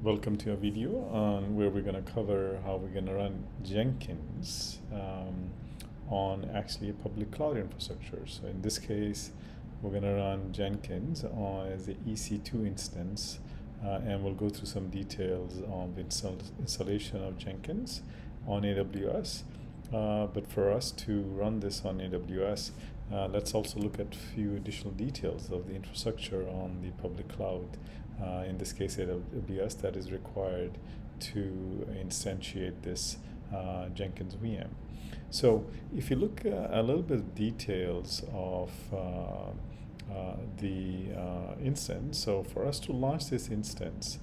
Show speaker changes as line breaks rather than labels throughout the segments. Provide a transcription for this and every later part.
Welcome to a video on where we're going to cover how we're going to run Jenkins on actually a public cloud infrastructure. So in this case, we're going to run Jenkins as the EC2 instance, and we'll go through some details on the installation of Jenkins on AWS. But for us to run this on AWS, let's also look at a few additional details of the infrastructure on the public cloud. In this case, AWS, that is required to instantiate this Jenkins VM. So if you look a little bit of details of the instance, so for us to launch this instance,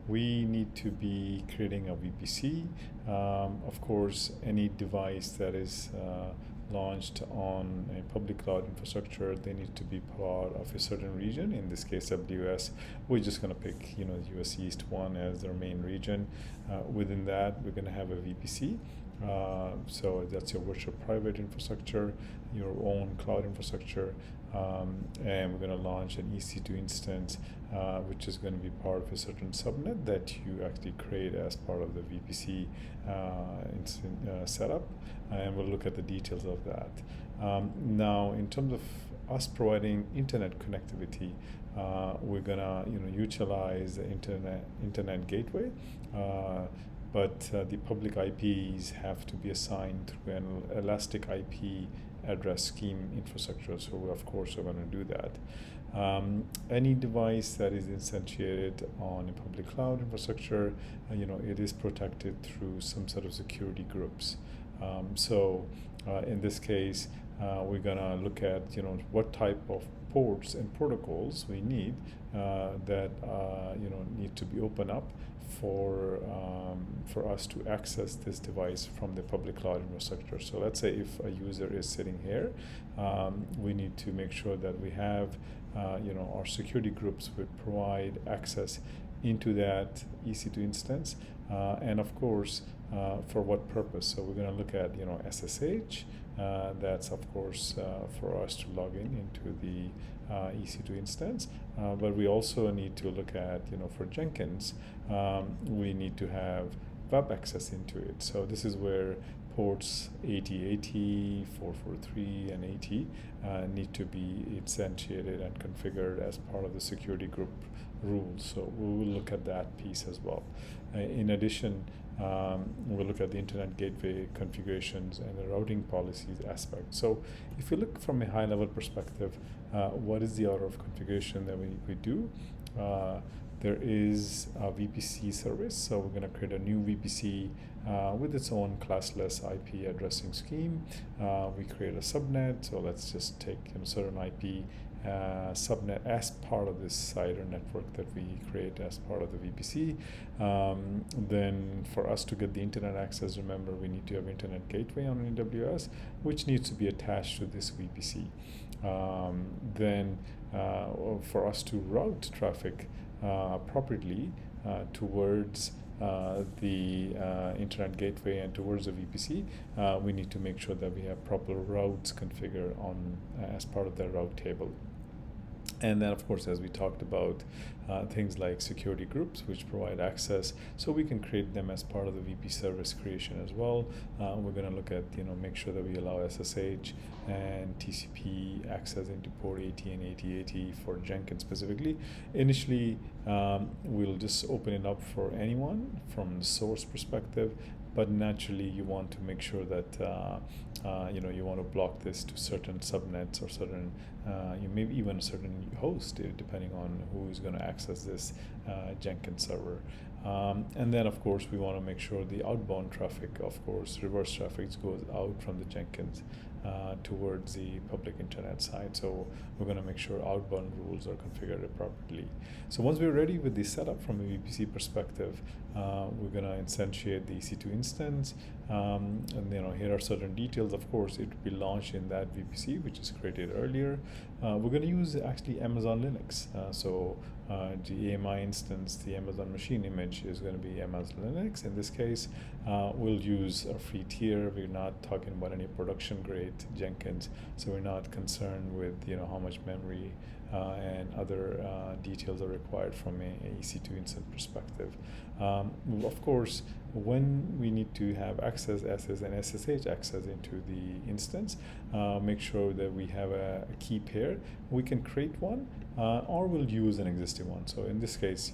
we need to be creating a VPC. Of course, any device that is launched on a public cloud infrastructure, they need to be part of a certain region. In this case, AWS, we're just going to pick, US East 1 as their main region. Within that, we're going to have a VPC. So that's your virtual private infrastructure, your own cloud infrastructure, and we're going to launch an EC2 instance, which is going to be part of a certain subnet that you actually create as part of the VPC setup, and we'll look at the details of that. Now, in terms of us providing internet connectivity, we're going to utilize the internet gateway. But the public IPs have to be assigned through an elastic IP address scheme infrastructure. So of course we're going to do that. Any device that is instantiated on a public cloud infrastructure, it is protected through some sort of security groups. In this case, we're going to look at what type of ports and protocols we need that need to be open up for us to access this device from the public cloud infrastructure. So let's say if a user is sitting here, we need to make sure that we have our security groups would provide access into that EC2 instance, and of course for what purpose. So we're going to look at SSH. That's of course for us to log into the EC2 instance, but we also need to look at for Jenkins, we need to have web access into it. So this is where ports 8080, 443, and 80 need to be instantiated and configured as part of the security group rules. So we will look at that piece as well. In addition, we'll look at the internet gateway configurations and the routing policies aspect. So if you look from a high level perspective, what is the order of configuration that we do? There is a VPC service, so we're going to create a new VPC with its own classless IP addressing scheme. We create a subnet, so let's just take certain IP subnet as part of this site or network that we create as part of the VPC. Then for us to get the internet access, remember we need to have internet gateway on AWS, which needs to be attached to this VPC. Then for us to route traffic appropriately towards the internet gateway and towards the VPC, we need to make sure that we have proper routes configured on as part of the route table. And then, of course, as we talked about, things like security groups, which provide access, so we can create them as part of the VP service creation as well. We're going to look at, make sure that we allow SSH and TCP access into port 80 and 8080 for Jenkins specifically. Initially, we'll just open it up for anyone from the source perspective, but naturally you want to make sure that you want to block this to certain subnets or certain maybe even a certain host, depending on who is going to access this Jenkins server. And then of course we want to make sure the outbound traffic, of course reverse traffic, goes out from the Jenkins towards the public internet side. So we're going to make sure outbound rules are configured properly. So once we're ready with the setup from a VPC perspective, we're going to instantiate the EC2 instance, and here are certain details. Of course it will be launched in that VPC which is created earlier. We're going to use actually Amazon Linux, so the AMI instance, the Amazon machine image, is going to be Amazon Linux. In this case, we'll use a free tier. We're not talking about any production grade Jenkins, so we're not concerned with how much memory and other details are required from a EC2 instance perspective. Of course, when we need to have access, SS and SSH access into the instance, make sure that we have a key pair. We can create one, or we'll use an existing one. So in this case,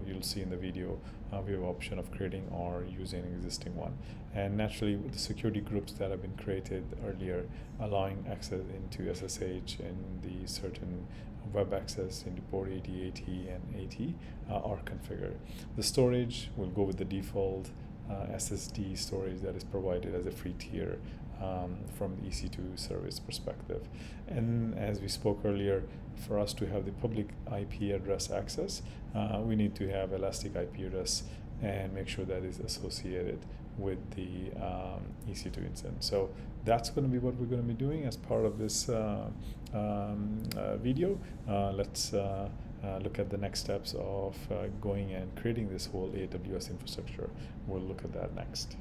you'll see in the video, we have an option of creating or using an existing one. And naturally, with the security groups that have been created earlier, allowing access into SSH and the certain web access into port 80, 80, and 80 are configured. The storage will go with the default SSD storage that is provided as a free tier from the EC2 service perspective. And as we spoke earlier, for us to have the public IP address access, we need to have elastic IP address and make sure that is associated with the EC2 instance. So that's going to be what we're going to be doing as part of this video. Let's look at the next steps of going and creating this whole AWS infrastructure. We'll look at that next.